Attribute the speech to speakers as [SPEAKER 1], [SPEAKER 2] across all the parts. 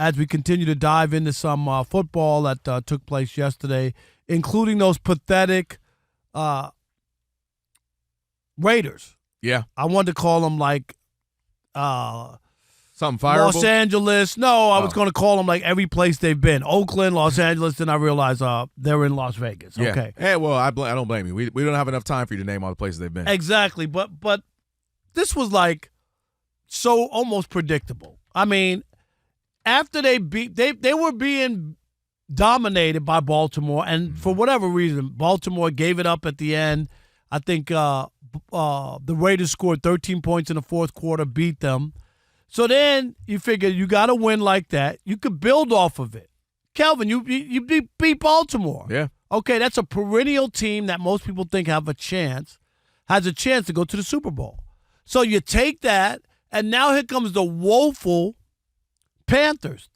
[SPEAKER 1] as we continue to dive into some football that took place yesterday, including those pathetic Raiders.
[SPEAKER 2] Yeah.
[SPEAKER 1] I wanted to call them like
[SPEAKER 2] something fireable?
[SPEAKER 1] Los Angeles. No, I was going to call them like every place they've been. Oakland, Los Angeles, then I realized they're in Las Vegas.
[SPEAKER 2] Yeah.
[SPEAKER 1] Okay.
[SPEAKER 2] Hey, well, I don't blame you. We don't have enough time for you to name all the places they've been.
[SPEAKER 1] Exactly. But this was like so almost predictable. I mean, after they were being dominated by Baltimore, and for whatever reason, Baltimore gave it up at the end. I think the Raiders scored 13 points in the fourth quarter, beat them. So then you figure you got to win like that. You could build off of it. Kelvin, you beat Baltimore.
[SPEAKER 2] Yeah.
[SPEAKER 1] Okay, that's a perennial team that most people think has a chance to go to the Super Bowl. So you take that, and now here comes the woeful Panthers.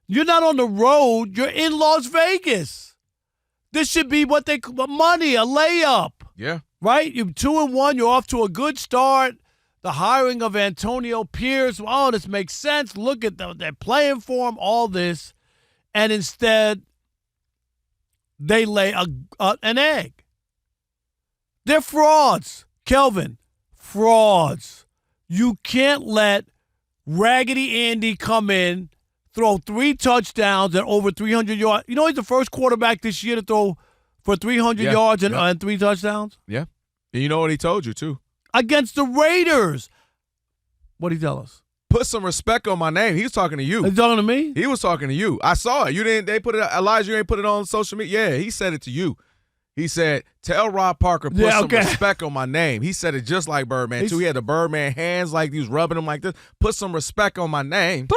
[SPEAKER 1] You're not on the road. You're in Las Vegas. This should be money, a layup.
[SPEAKER 2] Yeah.
[SPEAKER 1] Right? You're 2-1. You're off to a good start. The hiring of Antonio Pierce. Oh, this makes sense. Look at them. They're playing for him, all this. And instead, they lay an egg. They're frauds. Kelvin, frauds. You can't let Raggedy Andy come in, throw 3 touchdowns and over 300 yards. You know he's the first quarterback this year to throw for 300 yards and 3 touchdowns?
[SPEAKER 2] Yeah. And you know what he told you, too?
[SPEAKER 1] Against the Raiders. What did he tell us?
[SPEAKER 2] Put some respect on my name. He was talking to you.
[SPEAKER 1] He's talking to me?
[SPEAKER 2] He was talking to you. I saw it. You didn't. They put it. Elijah, you ain't put it on social media. Yeah, he said it to you. He said, "Tell Rob Parker put some respect on my name." He said it just like Birdman too. He had the Birdman hands like he was rubbing them like this. Put some respect on my name,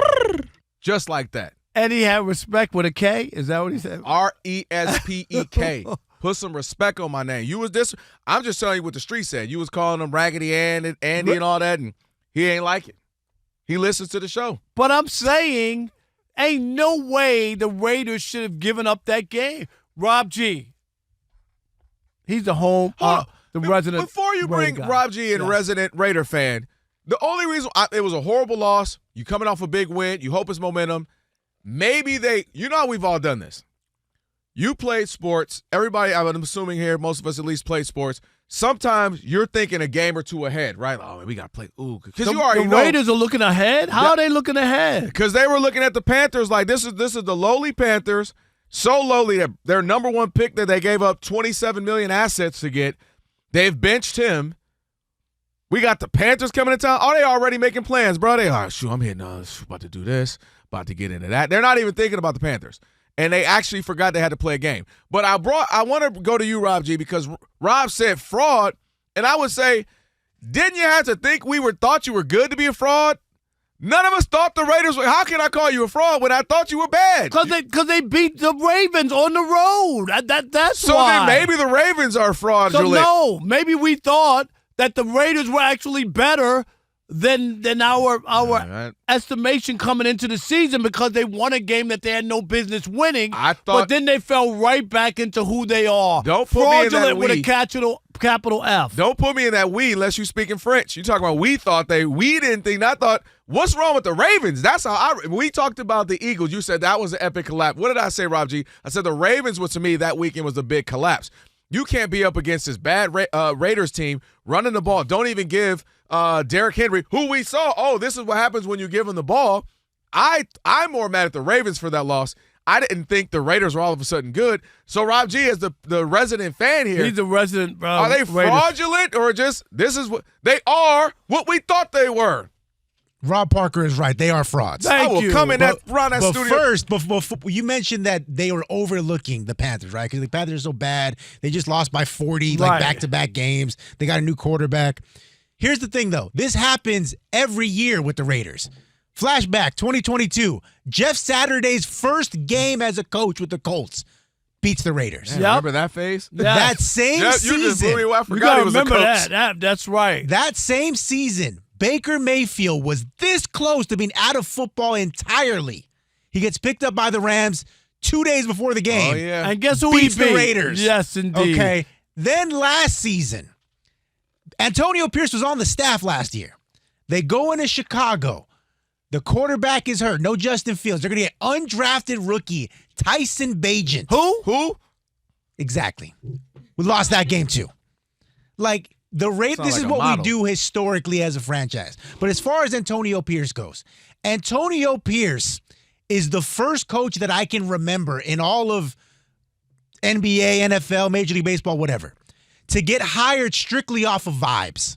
[SPEAKER 2] just like that.
[SPEAKER 1] And he had respect with a K. Is that what he said?
[SPEAKER 2] RESPEK. Put some respect on my name. You was this. I'm just telling you what the street said. You was calling him Raggedy Andy and all that, and he ain't like it. He listens to the show.
[SPEAKER 1] But I'm saying, ain't no way the Raiders should have given up that game. Rob G. He's the resident.
[SPEAKER 2] Before you bring Rob G in, resident Raider fan, the only reason it was a horrible loss. You coming off a big win. You hope it's momentum. Maybe you know how we've all done this. You played sports. Everybody, I'm assuming here, most of us at least played sports. Sometimes you're thinking a game or two ahead, right? Oh, we got to play. Ooh, because you already know.
[SPEAKER 1] The Raiders are looking ahead? How are they looking ahead?
[SPEAKER 2] Because they were looking at the Panthers like this is the lowly Panthers, so lowly that their number one pick that they gave up $27 million assets to get, they've benched him. We got the Panthers coming to town. Oh, they already making plans, bro. They are, I'm hitting about to do this, about to get into that. They're not even thinking about the Panthers. And they actually forgot they had to play a game. But I want to go to you, Rob G, because Rob said fraud, and I would say, didn't you have to think thought you were good to be a fraud? None of us thought the Raiders were. How can I call you a fraud when I thought you were bad?
[SPEAKER 1] Because they beat the Ravens on the road. That's
[SPEAKER 2] so
[SPEAKER 1] why.
[SPEAKER 2] So then maybe the Ravens are fraudulent.
[SPEAKER 1] So no, maybe we thought that the Raiders were actually better than our estimation coming into the season because they won a game that they had no business winning. But then they fell right back into who they are.
[SPEAKER 2] Don't put me in that
[SPEAKER 1] with a capital F.
[SPEAKER 2] Don't put me in that we unless you speak in French. You talking about we didn't think. I thought, what's wrong with the Ravens? That's how we talked about the Eagles. You said that was an epic collapse. What did I say, Rob G? I said the Ravens to me that weekend was a big collapse. You can't be up against this bad Raiders team running the ball. Don't even give Derrick Henry, who we saw, this is what happens when you give him the ball. I'm more mad at the Ravens for that loss. I didn't think the Raiders were all of a sudden good. So Rob G is the resident fan here.
[SPEAKER 1] He's the resident.
[SPEAKER 2] Are they fraudulent or just this is what they are? What we thought they were.
[SPEAKER 3] Rob Parker is right. They are frauds.
[SPEAKER 2] Thank you. Come in that studio.
[SPEAKER 3] First, before you mentioned that they were overlooking the Panthers, right? Because the Panthers are so bad. They just lost by 40, like back-to-back games. They got a new quarterback. Here's the thing, though. This happens every year with the Raiders. Flashback, 2022. Jeff Saturday's first game as a coach with the Colts beats the Raiders.
[SPEAKER 2] Man, remember that phase?
[SPEAKER 3] Yes. That same season.
[SPEAKER 2] You just blew me. I forgot he was a coach.
[SPEAKER 1] Remember that's right.
[SPEAKER 3] That same season, Baker Mayfield was this close to being out of football entirely. He gets picked up by the Rams 2 days before the game.
[SPEAKER 2] Oh, yeah.
[SPEAKER 1] And guess who
[SPEAKER 3] beats
[SPEAKER 1] he beat?
[SPEAKER 3] the Raiders.
[SPEAKER 1] Yes, indeed.
[SPEAKER 3] Okay. Then last season, Antonio Pierce was on the staff last year. They go into Chicago. The quarterback is hurt. No Justin Fields. They're going to get undrafted rookie Tyson Bagent.
[SPEAKER 2] Who?
[SPEAKER 3] Exactly. We lost that game too. Like, this is what we do historically as a franchise. But as far as Antonio Pierce goes, Antonio Pierce is the first coach that I can remember in all of NBA, NFL, Major League Baseball, whatever, to get hired strictly off of vibes.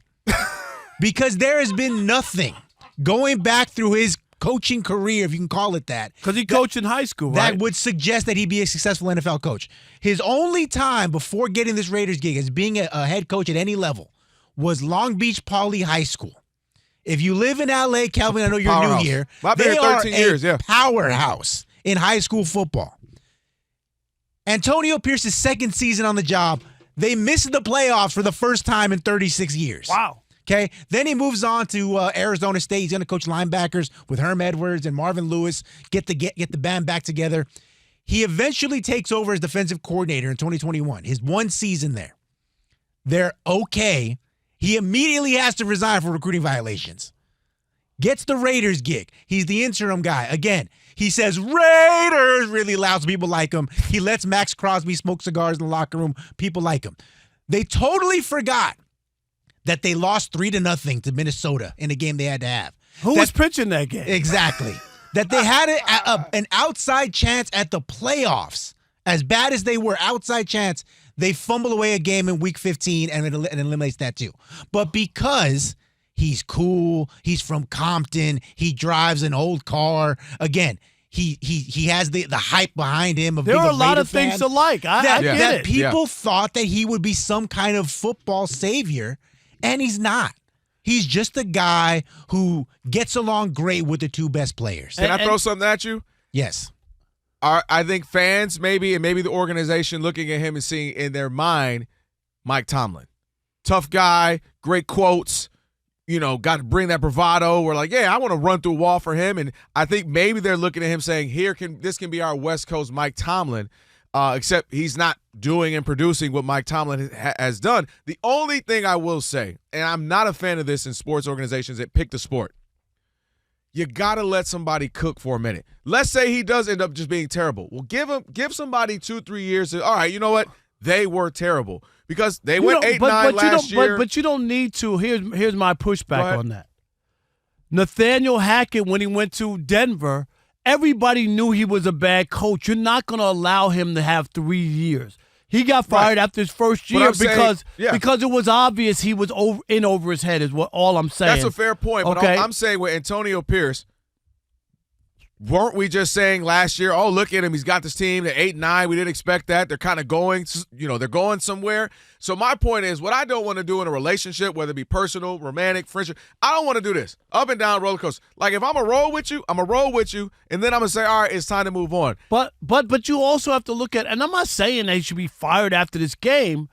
[SPEAKER 3] Because there has been nothing going back through his coaching career, if you can call it that.
[SPEAKER 1] Because he coached in high school, right?
[SPEAKER 3] That would suggest that he'd be a successful NFL coach. His only time before getting this Raiders gig as being a head coach at any level was Long Beach Poly High School. If you live in L.A., Kelvin, I know you're new here. They are
[SPEAKER 2] 13 years,
[SPEAKER 3] a powerhouse in high school football. Antonio Pierce's second season on the job, they missed the playoffs for the first time in 36 years.
[SPEAKER 1] Wow.
[SPEAKER 3] Okay, then he moves on to Arizona State. He's going to coach linebackers with Herm Edwards and Marvin Lewis, get the band back together. He eventually takes over as defensive coordinator in 2021, his one season there. They're okay. He immediately has to resign for recruiting violations. Gets the Raiders gig. He's the interim guy. Again, he says Raiders really loud, so people like him. He lets Max Crosby smoke cigars in the locker room. People like him. They totally forgot that they lost 3-0 to Minnesota in a game they had to have.
[SPEAKER 1] Who was pitching that game?
[SPEAKER 3] Exactly. That they had an outside chance at the playoffs. As bad as they were, outside chance, they fumble away a game in week 15 and it eliminates that too. But because he's cool, he's from Compton, he drives an old car, again, he has the hype behind him of
[SPEAKER 1] there
[SPEAKER 3] being
[SPEAKER 1] are a lot
[SPEAKER 3] Raider
[SPEAKER 1] of things
[SPEAKER 3] fan,
[SPEAKER 1] to like. I get
[SPEAKER 3] that
[SPEAKER 1] it.
[SPEAKER 3] people thought that he would be some kind of football savior, and he's not. He's just a guy who gets along great with the two best players.
[SPEAKER 2] Can I throw something at you?
[SPEAKER 3] Yes.
[SPEAKER 2] I think fans maybe the organization looking at him and seeing in their mind Mike Tomlin. Tough guy, great quotes, got to bring that bravado. We're like, yeah, I want to run through a wall for him. And I think maybe they're looking at him saying, this can be our West Coast Mike Tomlin, except he's not doing and producing what Mike Tomlin has done. The only thing I will say, and I'm not a fan of this in sports organizations that pick the sport, you got to let somebody cook for a minute. Let's say he does end up just being terrible. Well, give somebody 2-3 years. All right, you know what? They were terrible because they went 8-9 last year.
[SPEAKER 1] But you don't need to. Here's my pushback on that. Nathaniel Hackett, when he went to Denver, everybody knew he was a bad coach. You're not going to allow him to have 3 years. He got fired after his first year because it was obvious he was over his head is all I'm saying.
[SPEAKER 2] That's a fair point.
[SPEAKER 1] Okay?
[SPEAKER 2] But I'm saying with Antonio Pierce, weren't we just saying last year, oh, look at him, he's got this team, they're 8-9, we didn't expect that. They're kind of going, they're going somewhere. So my point is, what I don't want to do in a relationship, whether it be personal, romantic, friendship, I don't want to do this. Up and down roller coaster. Like if I'm going to roll with you, I'm going to roll with you, and then I'm going to say, all right, it's time to move on.
[SPEAKER 1] But you also have to look at, and I'm not saying they should be fired after this game.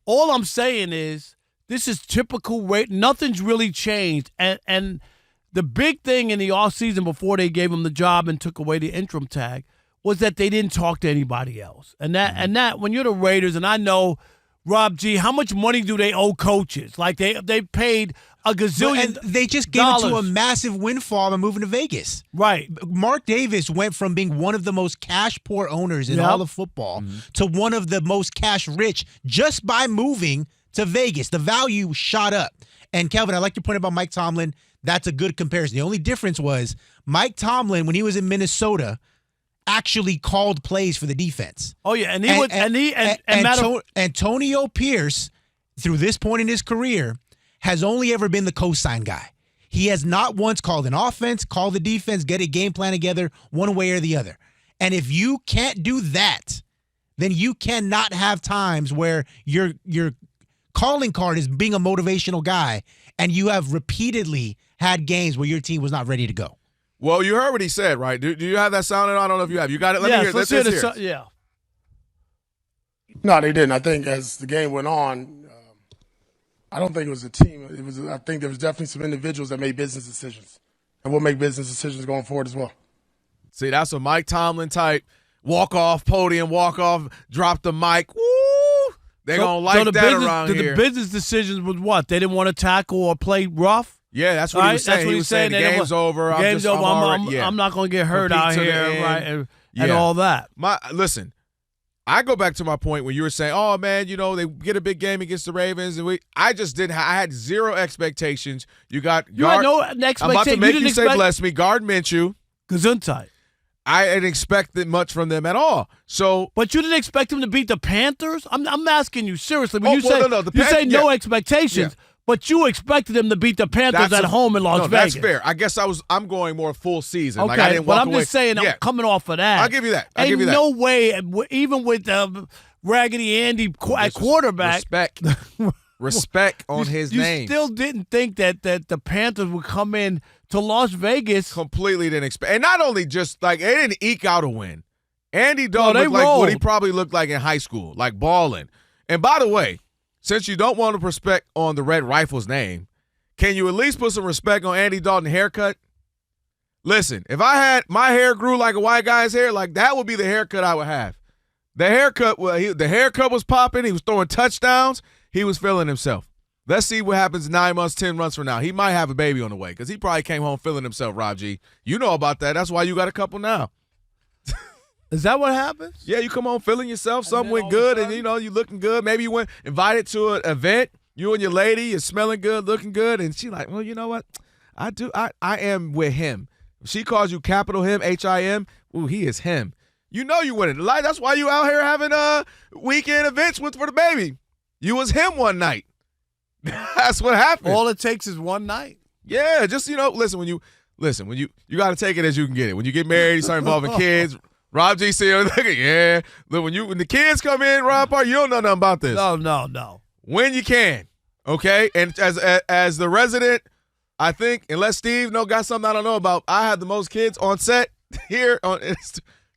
[SPEAKER 1] All I'm saying is this is typical rate. Nothing's really changed. And the big thing in the offseason before they gave him the job and took away the interim tag was that they didn't talk to anybody else. And that when you're the Raiders, and I know, Rob G, how much money do they owe coaches? Like they paid a gazillion.
[SPEAKER 3] And they just gave it to a massive windfall by moving to Vegas.
[SPEAKER 1] Right.
[SPEAKER 3] Mark Davis went from being one of the most cash poor owners in all of football to one of the most cash rich just by moving to Vegas. The value shot up. And Kelvin, I like your point about Mike Tomlin. That's a good comparison. The only difference was Mike Tomlin, when he was in Minnesota, actually called plays for the defense.
[SPEAKER 1] Oh yeah,
[SPEAKER 3] Antonio Pierce, through this point in his career, has only ever been the cosign guy. He has not once called an offense, called the defense, get a game plan together one way or the other. And if you can't do that, then you cannot have times where your calling card is being a motivational guy, and you have repeatedly had games where your team was not ready to go.
[SPEAKER 2] Well, you heard what he said, right? Do you have that sound? I don't know if you have. You got it? Let me hear it. Let's hear it.
[SPEAKER 1] Yeah.
[SPEAKER 4] No, they didn't. I think as the game went on, I don't think it was a team. I think there was definitely some individuals that made business decisions, and we'll make business decisions going forward as well.
[SPEAKER 2] See, that's a Mike Tomlin type walk-off podium, walk-off, drop the mic. Woo! They're going to like that around here.
[SPEAKER 1] The business decisions was what? They didn't want to tackle or play rough?
[SPEAKER 2] Yeah, that's what he was saying.
[SPEAKER 1] That's what
[SPEAKER 2] he was saying the game's over.
[SPEAKER 1] Game's over. I'm not going to get hurt out here, right? And all that.
[SPEAKER 2] Listen, I go back to my point when you were saying, "Oh man, they get a big game against the Ravens," and I just didn't. I had zero expectations. You had no expectations. I'm about to make you say bless me. Guard Minshew.
[SPEAKER 1] Gesundheit.
[SPEAKER 2] I didn't expect much from them at all.
[SPEAKER 1] But you didn't expect them to beat the Panthers? I'm asking you seriously. When you say no expectations, but you expected them to beat the Panthers at home in Las Vegas.
[SPEAKER 2] That's fair. I guess I'm going more full season.
[SPEAKER 1] Okay,
[SPEAKER 2] like I didn't walk
[SPEAKER 1] I'm just saying, I'm coming off of that.
[SPEAKER 2] I'll give you that.
[SPEAKER 1] Ain't no way, even with Raggedy Andy at quarterback.
[SPEAKER 2] Respect on his name.
[SPEAKER 1] You still didn't think that the Panthers would come in to Las Vegas.
[SPEAKER 2] Completely didn't expect. And not only just they didn't eke out a win. Andy Dalton looked like what he probably looked like in high school, like balling. And by the way, since you don't want to respect on the Red Rifle's name, can you at least put some respect on Andy Dalton's haircut? Listen, if my hair grew like a white guy's hair, that would be the haircut I would have. The haircut was popping. He was throwing touchdowns. He was feeling himself. Let's see what happens 9 months, 10 months from now. He might have a baby on the way because he probably came home feeling himself, Rob G. You know about that. That's why you got a couple now.
[SPEAKER 1] Is that what happens?
[SPEAKER 2] Yeah, you come home feeling yourself. Something went good, and you looking good. Maybe you went invited to an event. You and your lady, you're smelling good, looking good, and she like, well, you know what? I am with him. If she calls you capital him, HIM, ooh, he is him. You know you winning. That's why you out here having weekend events for the baby. You was him one night. That's what happened.
[SPEAKER 1] All it takes is one night.
[SPEAKER 2] Yeah, just listen. When you got to take it as you can get it. When you get married, you start involving kids. Rob G. said, look, when the kids come in, Rob Park, you don't know nothing about this.
[SPEAKER 1] No.
[SPEAKER 2] When you can, okay. And as the resident, I think unless Steve got something I don't know about, I have the most kids on set here.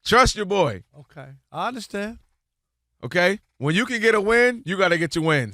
[SPEAKER 2] Trust your boy.
[SPEAKER 1] Okay, I understand.
[SPEAKER 2] Okay, when you can get a win, you got to get your wins.